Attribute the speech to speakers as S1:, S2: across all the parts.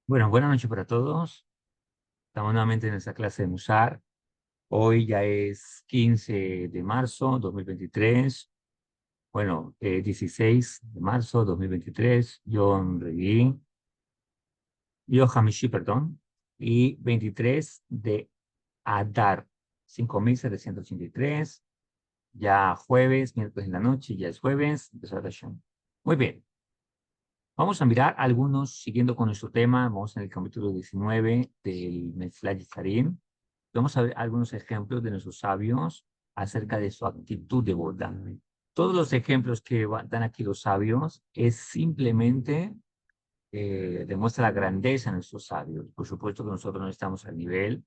S1: Bueno, buenas noches para todos. Estamos nuevamente en nuestra clase de Musar. Hoy ya es 15 de marzo 2023. Bueno, 16 de marzo 2023. Yom Revi, Yom Hamishi, perdón. Y 23 de Adar, 5783. Ya jueves, miércoles en la noche, ya es jueves. Besat Hashem. Muy bien. Vamos a mirar algunos, siguiendo con nuestro tema. Vamos en el capítulo 19 del Metzlah Yetzarim. Vamos a ver algunos ejemplos de nuestros sabios acerca de su actitud devota. Todos los ejemplos que dan aquí los sabios es simplemente demuestra la grandeza de nuestros sabios. Por supuesto que nosotros no estamos al nivel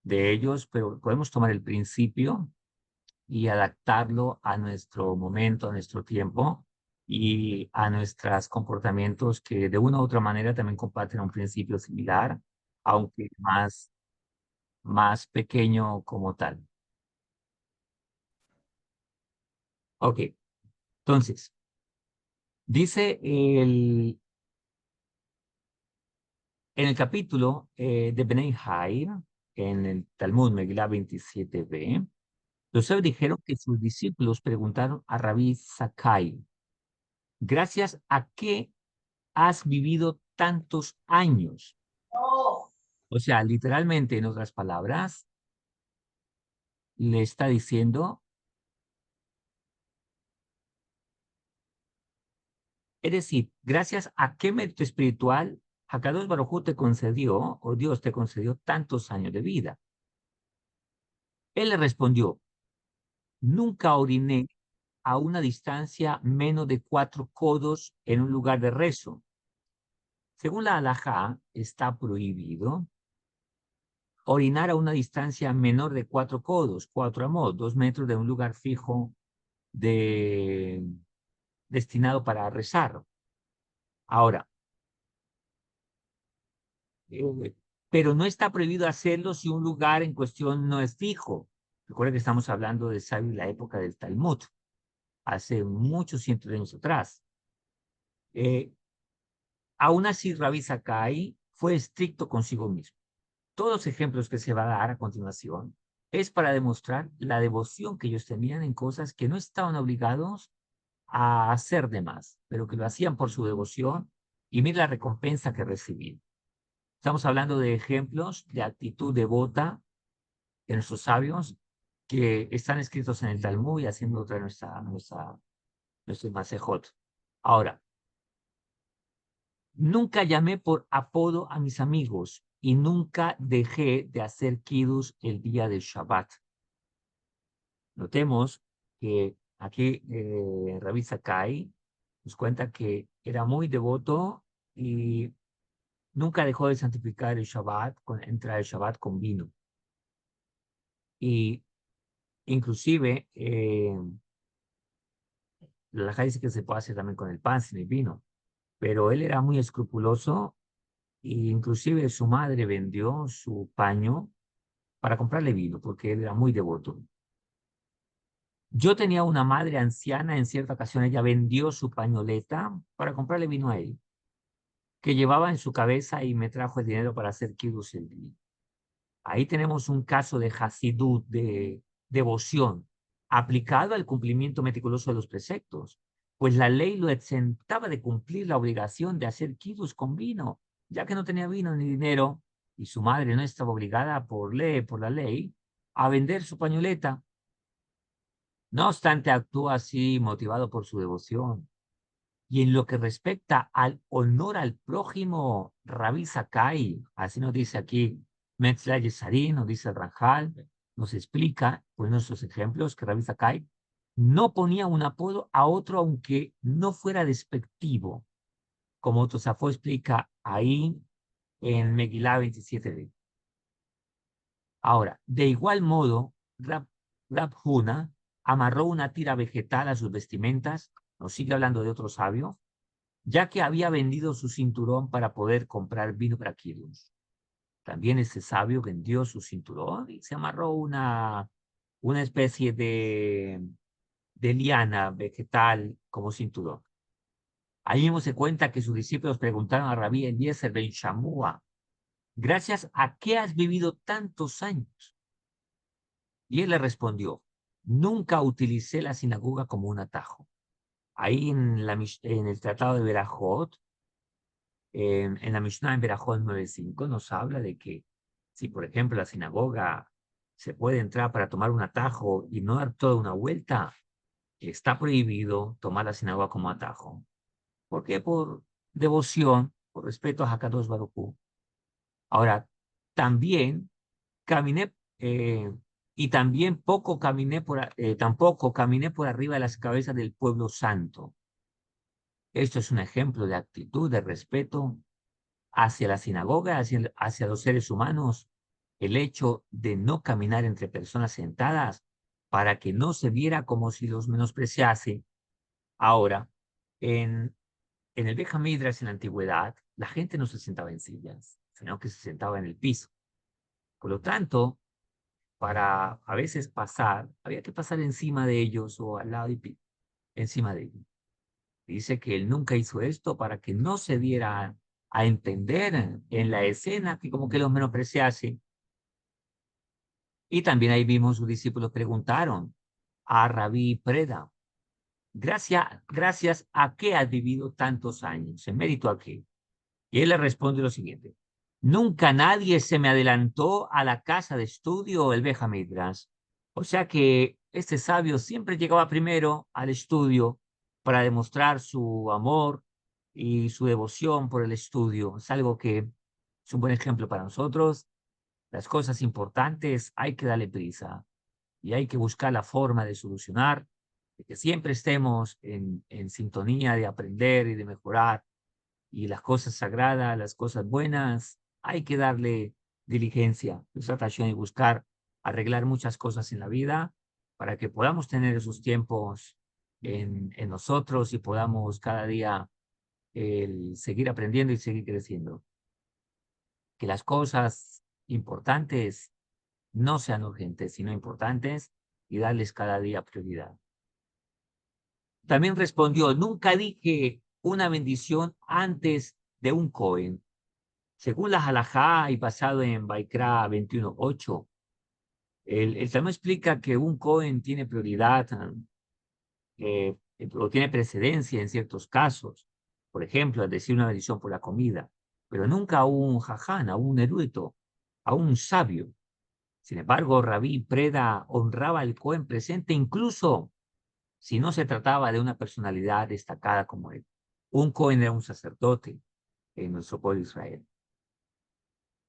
S1: de ellos, pero podemos tomar el principio y adaptarlo a nuestro momento, a nuestro tiempo y a nuestros comportamientos que de una u otra manera también comparten un principio similar, aunque más pequeño como tal. Ok, entonces, dice en el capítulo de Benei Jair, en el Talmud Megillah 27b, los sabios dijeron que sus discípulos preguntaron a Rabí Sakai, ¿gracias a qué has vivido tantos años? O sea, literalmente, en otras palabras, le está diciendo, es decir, gracias a qué mérito espiritual Hakadosh Baruj Hu te concedió, o Dios te concedió tantos años de vida. Él le respondió, nunca oriné a una distancia menos de 4 codos en un lugar de rezo. Según la halajá, está prohibido orinar a una distancia menor de 4 codos, 4 amos, 2 metros de un lugar fijo de, destinado para rezar. Ahora, eh, pero no está prohibido hacerlo si un lugar en cuestión no es fijo. Recuerda que estamos hablando de sabio en la época del Talmud, hace muchos cientos de años atrás. Eh, Aún así, Rabbi Sakai fue estricto consigo mismo. Todos los ejemplos que se va a dar a continuación es para demostrar la devoción que ellos tenían en cosas que no estaban obligados a hacer de más, pero que lo hacían por su devoción y mira la recompensa que recibían. Estamos hablando de ejemplos de actitud devota de nuestros sabios que están escritos en el Talmud y haciendo otra nuestro Masejot. Ahora, nunca llamé por apodo a mis amigos y nunca dejé de hacer kiddush el día del Shabbat. Notemos que aquí Rabbi Sakai nos cuenta que era muy devoto y nunca dejó de santificar el Shabbat, entrar el Shabbat con vino. Y inclusive, la halajá dice que se puede hacer también con el pan sin el vino, pero él era muy escrupuloso e inclusive su madre vendió su paño para comprarle vino porque él era muy devoto. Yo tenía una madre anciana, en cierta ocasión ella vendió su pañoleta para comprarle vino a él, que llevaba en su cabeza y me trajo el dinero para hacer kiddush el día. Ahí tenemos un caso de hasidut, de devoción, aplicado al cumplimiento meticuloso de los preceptos, pues la ley lo exentaba de cumplir la obligación de hacer kiddush con vino, ya que no tenía vino ni dinero, y su madre no estaba obligada por la ley, a vender su pañoleta. No obstante, actúa así motivado por su devoción. Y en lo que respecta al honor al prójimo, Rabí Sakai, así nos dice aquí Metzler Yesarín, nos dice el Rajal, nos explica, pues nuestros ejemplos, que Rabí Sakai no ponía un apodo a otro aunque no fuera despectivo, como Tosafó explica ahí en Megilá 27b. Ahora, de igual modo, Rab Huna amarró una tira vegetal a sus vestimentas, nos sigue hablando de otro sabio, ya que había vendido su cinturón para poder comprar vino para Kiddush. También ese sabio vendió su cinturón y se amarró una especie de liana vegetal como cinturón. Ahí mismo se cuenta que sus discípulos preguntaron a Rabí Eliezer ben Shammua, ¿gracias a qué has vivido tantos años? Y él le respondió, nunca utilicé la sinagoga como un atajo. Ahí en el Tratado de Berajot, en la Mishnah en Berajot 9.5, nos habla de que si, por ejemplo, la sinagoga se puede entrar para tomar un atajo y no dar toda una vuelta, está prohibido tomar la sinagoga como atajo. ¿Por qué? Por devoción, por respeto a Hakadosh Baruj Hu. Ahora, también caminé, y también tampoco caminé por arriba de las cabezas del pueblo santo. Esto es un ejemplo de actitud, de respeto hacia la sinagoga, hacia los seres humanos. El hecho de no caminar entre personas sentadas para que no se viera como si los menospreciase. Ahora, en, en el Beja Midrash en la antigüedad, la gente no se sentaba en sillas, sino que se sentaba en el piso. Por lo tanto, para a veces pasar, había que pasar encima de ellos o al lado y encima de ellos. Dice que él nunca hizo esto para que no se diera a entender en la escena que como que los menospreciase. Y también ahí vimos sus discípulos preguntaron a Rabí Preda, gracias a qué has vivido tantos años, en mérito a qué. Y él le responde lo siguiente, nunca nadie se me adelantó a la casa de estudio el Beja Midrash. O sea que este sabio siempre llegaba primero al estudio para demostrar su amor y su devoción por el estudio. Es algo que es un buen ejemplo para nosotros. Las cosas importantes hay que darle prisa y hay que buscar la forma de solucionar, de que siempre estemos en sintonía de aprender y de mejorar. Y las cosas sagradas, las cosas buenas, hay que darle diligencia, y buscar arreglar muchas cosas en la vida para que podamos tener esos tiempos en nosotros y podamos cada día seguir aprendiendo y seguir creciendo. Que las cosas importantes no sean urgentes, sino importantes y darles cada día prioridad. También respondió, nunca dije una bendición antes de un Cohen. Según la halajá y basado en Baikra 21.8, el Talmud explica que un Cohen tiene prioridad o tiene precedencia en ciertos casos. Por ejemplo, al decir una bendición por la comida, pero nunca a un jaján, a un erudito, a un sabio. Sin embargo, Rabí Preda honraba al Cohen presente incluso si no se trataba de una personalidad destacada como él. Un Cohen era un sacerdote en nuestro pueblo de Israel.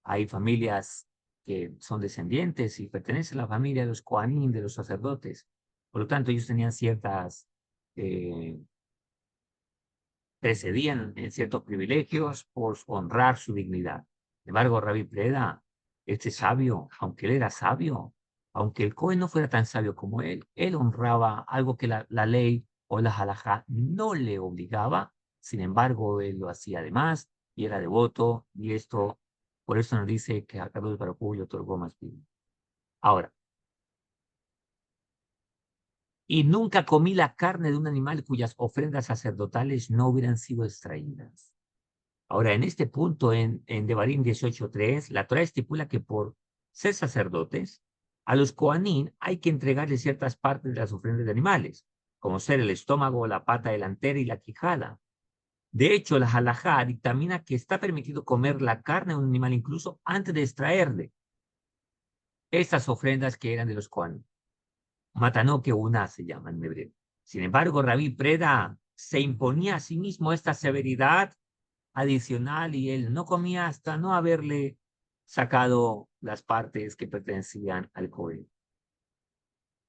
S1: Hay familias que son descendientes y pertenecen a la familia de los Kohanim, de los sacerdotes. Por lo tanto, ellos tenían eh, precedían en ciertos privilegios por honrar su dignidad. Sin embargo, Rabí Preda, este sabio, aunque él era sabio, aunque el Cohen no fuera tan sabio como él honraba algo que la ley o la halajá no le obligaba. Sin embargo, él lo hacía además y era devoto, y esto, por eso nos dice que a Carlos Baruj le otorgó más vida. Ahora, y nunca comí la carne de un animal cuyas ofrendas sacerdotales no hubieran sido extraídas. Ahora, en este punto, en Devarim 18.3, la Torah estipula que por ser sacerdotes, a los Kohanim hay que entregarles ciertas partes de las ofrendas de animales, como ser el estómago, la pata delantera y la quijada. De hecho, la halajá dictamina que está permitido comer la carne de un animal incluso antes de extraerle estas ofrendas que eran de los Kohanim. Matanó que una se llama en hebreo. Sin embargo, Rabí Preda se imponía a sí mismo esta severidad adicional y él no comía hasta no haberle sacado las partes que pertenecían al Cohen.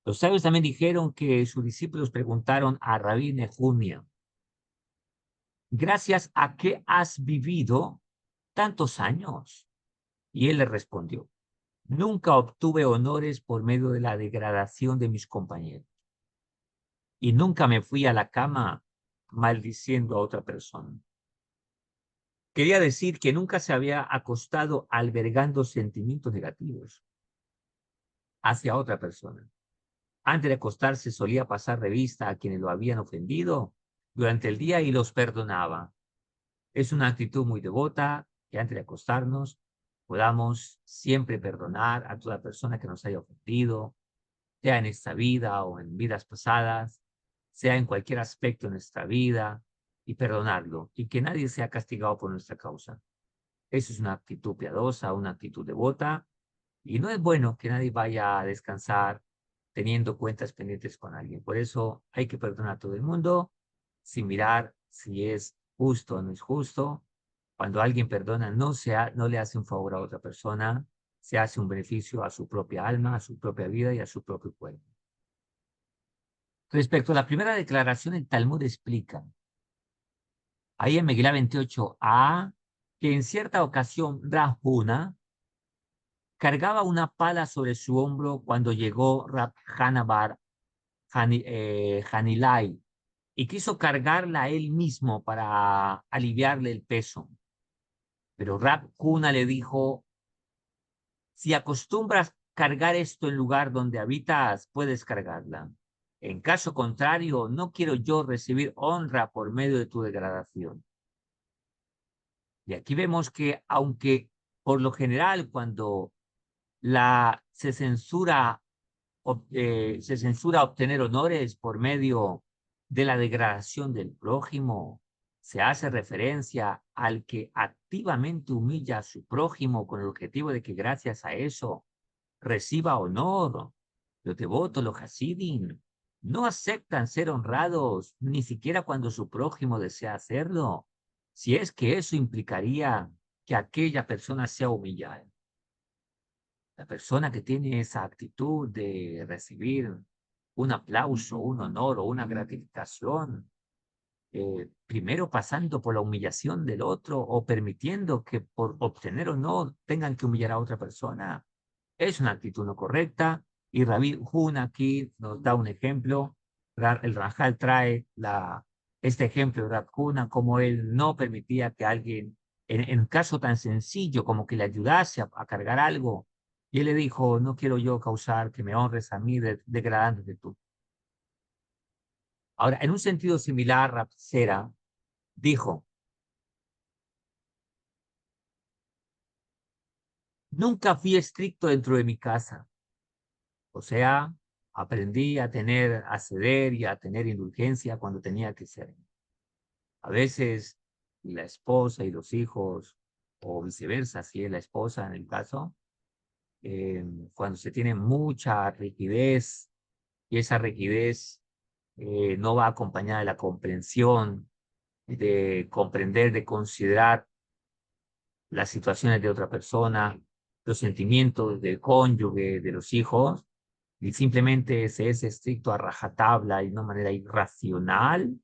S1: Los sabios también dijeron que sus discípulos preguntaron a Rabí Nehumia, ¿gracias a qué has vivido tantos años? Y él le respondió, nunca obtuve honores por medio de la degradación de mis compañeros y nunca me fui a la cama maldiciendo a otra persona. Quería decir que nunca se había acostado albergando sentimientos negativos hacia otra persona. Antes de acostarse solía pasar revista a quienes lo habían ofendido durante el día y los perdonaba. Es una actitud muy devota que antes de acostarnos podamos siempre perdonar a toda persona que nos haya ofendido, sea en esta vida o en vidas pasadas, sea en cualquier aspecto de nuestra vida, y perdonarlo, y que nadie sea castigado por nuestra causa. Eso es una actitud piadosa, una actitud devota, y no es bueno que nadie vaya a descansar teniendo cuentas pendientes con alguien. Por eso hay que perdonar a todo el mundo sin mirar si es justo o no es justo. Cuando alguien perdona, no le hace un favor a otra persona, se hace un beneficio a su propia alma, a su propia vida y a su propio cuerpo. Respecto a la primera declaración, el Talmud explica, ahí en Megilá 28a, que en cierta ocasión Rab Huna cargaba una pala sobre su hombro cuando llegó Rab Hanabar Hanilai y quiso cargarla él mismo para aliviarle el peso. Pero Rab Huna le dijo, si acostumbras cargar esto en lugar donde habitas, puedes cargarla. En caso contrario, no quiero yo recibir honra por medio de tu degradación. Y aquí vemos que aunque por lo general cuando se censura, se censura obtener honores por medio de la degradación del prójimo, se hace referencia al que activamente humilla a su prójimo con el objetivo de que gracias a eso reciba honor. Los devotos, los hasidim, no aceptan ser honrados ni siquiera cuando su prójimo desea hacerlo, si es que eso implicaría que aquella persona sea humillada. La persona que tiene esa actitud de recibir un aplauso, un honor o una gratificación, primero pasando por la humillación del otro o permitiendo que por obtener honor tengan que humillar a otra persona, es una actitud no correcta. Y Rabbi Hun aquí nos da un ejemplo. El Rajal trae este ejemplo de Rab Huna, como él no permitía que alguien, en un caso tan sencillo como que le ayudase a cargar algo, y él le dijo, no quiero yo causar que me honres a mí degradándote tú. Ahora, en un sentido similar, Rab Sera dijo, nunca fui estricto dentro de mi casa. O sea, aprendí a ceder y a tener indulgencia cuando tenía que ser. A veces la esposa y los hijos, o viceversa, si es la esposa en el caso, cuando se tiene mucha rigidez y esa rigidez no va acompañada de la comprensión, de comprender, de considerar las situaciones de otra persona, los sentimientos del cónyuge, de los hijos, y simplemente se es estricto a rajatabla y de una manera irracional,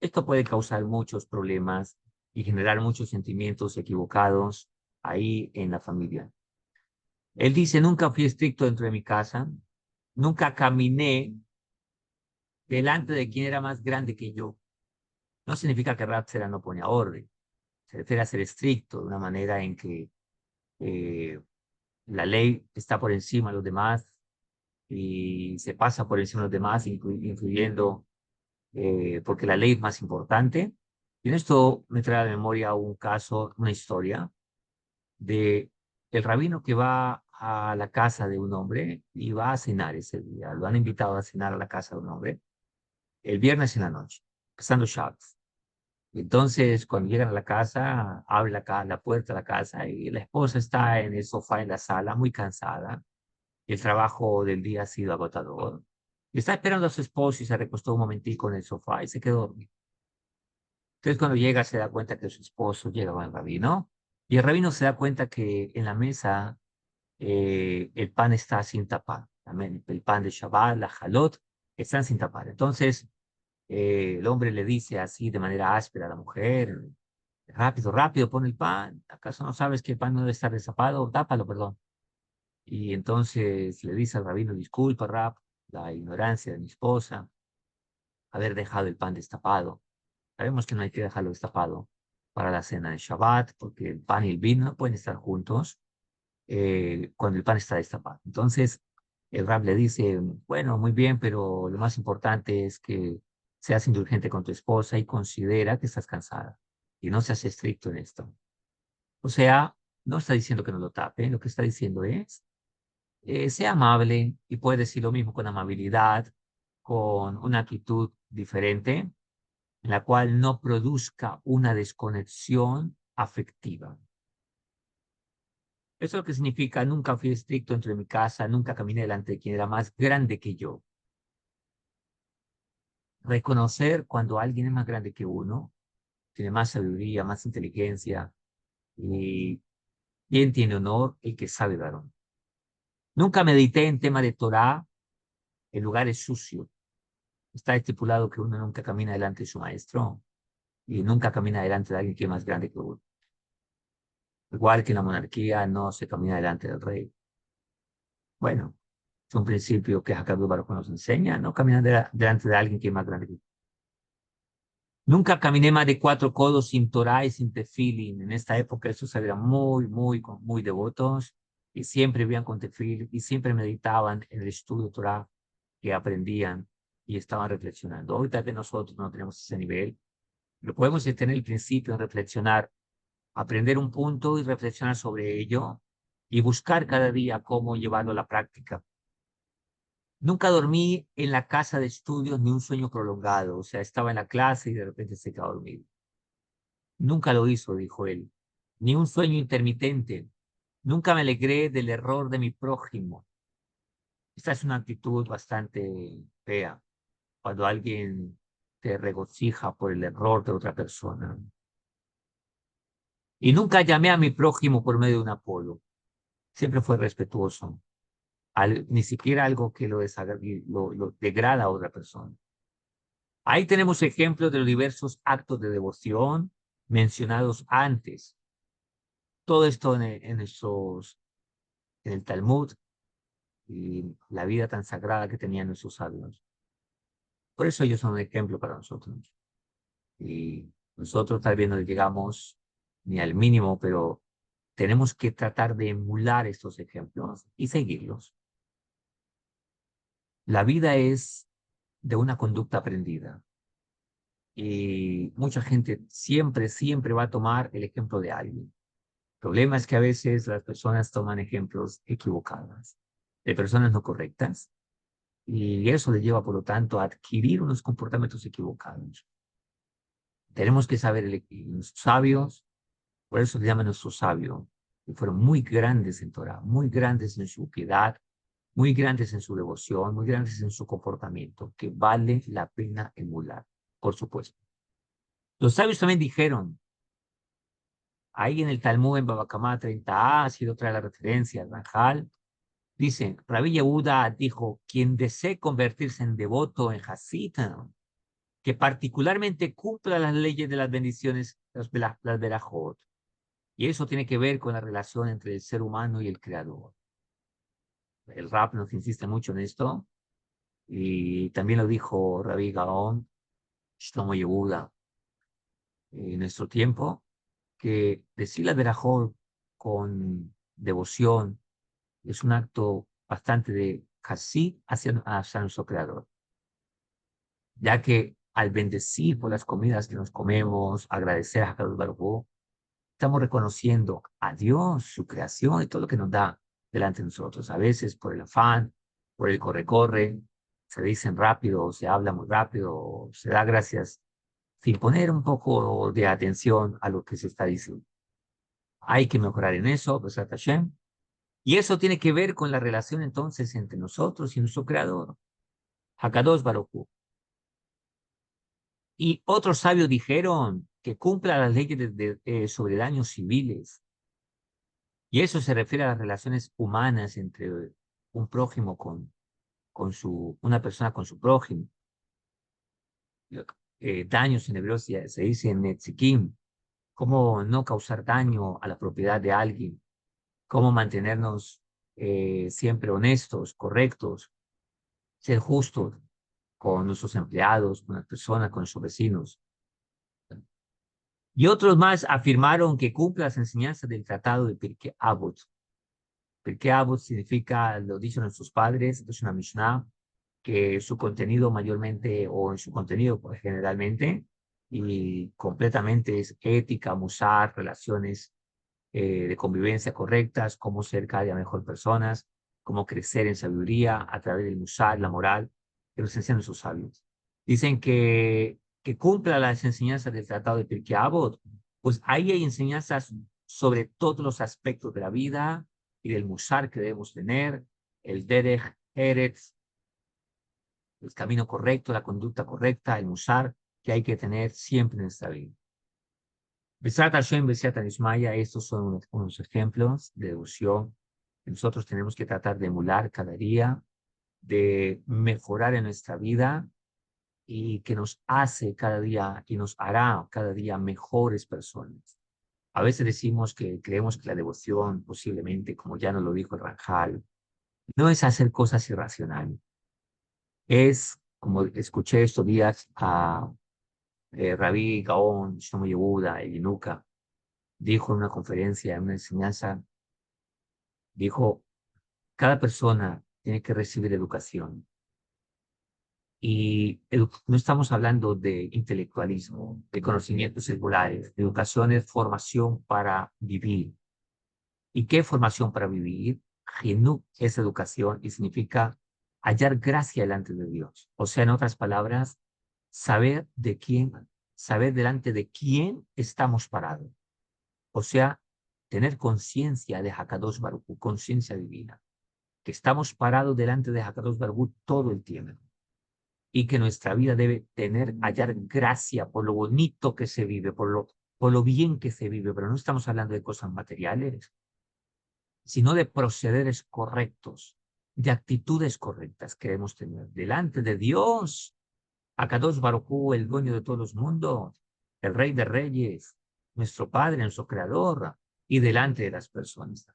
S1: esto puede causar muchos problemas y generar muchos sentimientos equivocados ahí en la familia. Él dice, nunca fui estricto dentro de mi casa, nunca caminé delante de quien era más grande que yo. No significa que Ratzera no pone orden, se refiere a ser estricto de una manera en que eh, la ley está por encima de los demás y se pasa por encima de los demás, influyendo porque la ley es más importante. Y en esto me trae a la memoria un caso, una historia de el rabino que va a la casa de un hombre y va a cenar ese día. Lo han invitado a cenar a la casa de un hombre el viernes en la noche, pasando Shabbat. Entonces, cuando llegan a la casa, abre la puerta de la casa y la esposa está en el sofá en la sala, muy cansada. El trabajo del día ha sido agotador. Y está esperando a su esposo y se recostó un momentico en el sofá y se quedó dormido. Entonces, cuando llega, se da cuenta que su esposo llega con el rabino y el rabino se da cuenta que en la mesa el pan está sin tapar. También el pan de Shabbat, la jalot, están sin tapar. Entonces, el hombre le dice así de manera áspera a la mujer, rápido, rápido, pon el pan. ¿Acaso no sabes que el pan no debe estar destapado? Tápalo, perdón. Y entonces le dice al rabino, disculpa, Rab, la ignorancia de mi esposa, haber dejado el pan destapado. Sabemos que no hay que dejarlo destapado para la cena de Shabbat, porque el pan y el vino no pueden estar juntos cuando el pan está destapado. Entonces, el Rab le dice, bueno, muy bien, pero lo más importante es que seas indulgente con tu esposa y considera que estás cansada. Y no seas estricto en esto. O sea, no está diciendo que no lo tape, lo que está diciendo es, sea amable y puede decir lo mismo con amabilidad, con una actitud diferente, en la cual no produzca una desconexión afectiva. Eso es lo que significa, nunca fui estricto dentro de mi casa, nunca caminé delante de quien era más grande que yo. Reconocer cuando alguien es más grande que uno, tiene más sabiduría, más inteligencia, y bien tiene honor el que sabe dar honor. Nunca medité en tema de Torah en lugares sucios. Está estipulado que uno nunca camina delante de su maestro y nunca camina delante de alguien que es más grande que uno. Igual que en la monarquía no se camina delante del rey. Bueno, es un principio que Hakadosh Baruj Hu nos enseña, no caminar delante de alguien que es más grande que uno. Nunca caminé más de 4 codos sin Torah y sin tefilín. En esta época estos eran muy devotos y siempre vivían con tefil y siempre meditaban en el estudio de Torah que aprendían y estaban reflexionando. Ahorita que nosotros no tenemos ese nivel, lo podemos tener el principio de reflexionar, aprender un punto y reflexionar sobre ello y buscar cada día cómo llevarlo a la práctica. Nunca dormí en la casa de estudios ni un sueño prolongado, o sea, estaba en la clase y de repente se quedó dormido. Nunca lo hizo, dijo él, ni un sueño intermitente. Nunca me alegré del error de mi prójimo. Esta es una actitud bastante fea, cuando alguien te regocija por el error de otra persona. Y nunca llamé a mi prójimo por medio de un apodo. Siempre fue respetuoso. Ni siquiera algo que lo degrada a otra persona. Ahí tenemos ejemplos de los diversos actos de devoción mencionados antes. Todo esto en el Talmud y la vida tan sagrada que tenían nuestros sabios. Por eso ellos son un ejemplo para nosotros. Y nosotros tal vez no llegamos ni al mínimo, pero tenemos que tratar de emular estos ejemplos y seguirlos. La vida es de una conducta aprendida. Y mucha gente siempre va a tomar el ejemplo de alguien. El problema es que a veces las personas toman ejemplos equivocados, de personas no correctas, y eso les lleva, por lo tanto, a adquirir unos comportamientos equivocados. Tenemos que saber los sabios, por eso se llaman nuestros sabios, que fueron muy grandes en Torah, muy grandes en su piedad, muy grandes en su devoción, muy grandes en su comportamiento, que vale la pena emular, por supuesto. Los sabios también dijeron, ahí en el Talmud en Baba Kamá 30a, ha sido otra de las referencias, Ranjal, dice, Rabbi Yehuda dijo, quien desee convertirse en devoto, en Hasid, que particularmente cumpla las leyes de las bendiciones, las verajot. Y eso tiene que ver con la relación entre el ser humano y el creador. El rap nos insiste mucho en esto, y también lo dijo Rabbi Gaon, Shlomo Yehuda, en nuestro tiempo, que decir la verajot con devoción es un acto bastante de casi hacia nuestro creador, ya que al bendecir por las comidas que nos comemos, agradecer a Kadosh Baruj Hu, estamos reconociendo a Dios, su creación y todo lo que nos da delante de nosotros. A veces por el afán, por el corre-corre, se dicen rápido, se habla muy rápido, se da gracias sin poner un poco de atención a lo que se está diciendo. Hay que mejorar en eso, Besat Hashem. Y eso tiene que ver con la relación entonces entre nosotros y nuestro creador, Hakadosh Baruj Hu. Y otros sabios dijeron que cumpla las leyes sobre daños civiles. Y eso se refiere a las relaciones humanas entre un prójimo una persona con su prójimo. Daños en hebreo se dice en Netzikim, cómo no causar daño a la propiedad de alguien, cómo mantenernos siempre honestos, correctos, ser justos con nuestros empleados, con las personas, con sus vecinos. Y otros más afirmaron que cumple las enseñanzas del tratado de Pirkei Avot. Pirkei Avot significa, lo dicen nuestros padres, es una Mishnah, que su contenido mayormente, o en su contenido pues, generalmente, y completamente es ética, musar, relaciones de convivencia correctas, cómo ser cada día mejor personas, cómo crecer en sabiduría a través del musar, la moral, que nos enseñan sus sabios. Dicen que cumpla las enseñanzas del Tratado de Pirkei Avot, pues ahí hay enseñanzas sobre todos los aspectos de la vida y del musar que debemos tener, el derech, eretz, el camino correcto, la conducta correcta, el musar que hay que tener siempre en nuestra vida. Besat Hashem, Besat Ismaya, estos son unos ejemplos de devoción que nosotros tenemos que tratar de emular cada día, de mejorar en nuestra vida y que nos hace cada día y nos hará cada día mejores personas. A veces decimos que creemos que la devoción, posiblemente, como ya nos lo dijo el Ranjal, no es hacer cosas irracionales. Es, como escuché estos días a Rabí Gaón, Shlomo Yehuda, el Yinuca, dijo en una conferencia, en una enseñanza, dijo, cada persona tiene que recibir educación. Y no estamos hablando de intelectualismo, de conocimientos seculares. Educación es formación para vivir. ¿Y qué formación para vivir? Jinú es educación y significa hallar gracia delante de Dios. O sea, en otras palabras, saber de quién, saber delante de quién estamos parados. O sea, tener conciencia de Hakadosh Baruj Hu, conciencia divina, que estamos parados delante de Hakadosh Baruj Hu todo el tiempo y que nuestra vida debe tener, hallar gracia por lo bonito que se vive, por lo bien que se vive, pero no estamos hablando de cosas materiales, sino de procederes correctos, de actitudes correctas que debemos tener delante de Dios, Hakadosh Baruj Hu, el dueño de todos los mundos, el Rey de Reyes, nuestro Padre, nuestro Creador, y delante de las personas.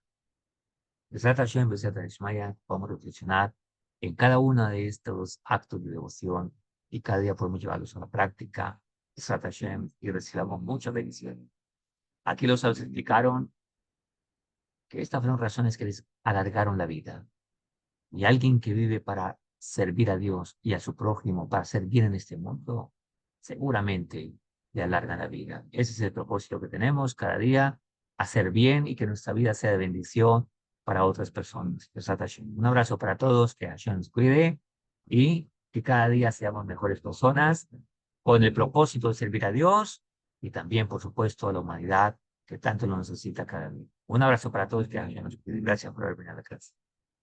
S1: Besat Hashem, Besat Ishmaya, vamos a reflexionar en cada uno de estos actos de devoción y cada día podemos llevarlos a la práctica. Besat Hashem, y recibamos mucha bendición. Aquí los sabios explicaron que estas fueron razones que les alargaron la vida. Y alguien que vive para servir a Dios y a su prójimo, para hacer bien en este mundo, seguramente le alarga la vida. Ese es el propósito que tenemos cada día, hacer bien y que nuestra vida sea de bendición para otras personas. Un abrazo para todos, que Hashem nos cuide y que cada día seamos mejores personas con el propósito de servir a Dios y también, por supuesto, a la humanidad que tanto lo necesita cada día. Un abrazo para todos, que Hashem nos cuide. Gracias por haber venido a la clase.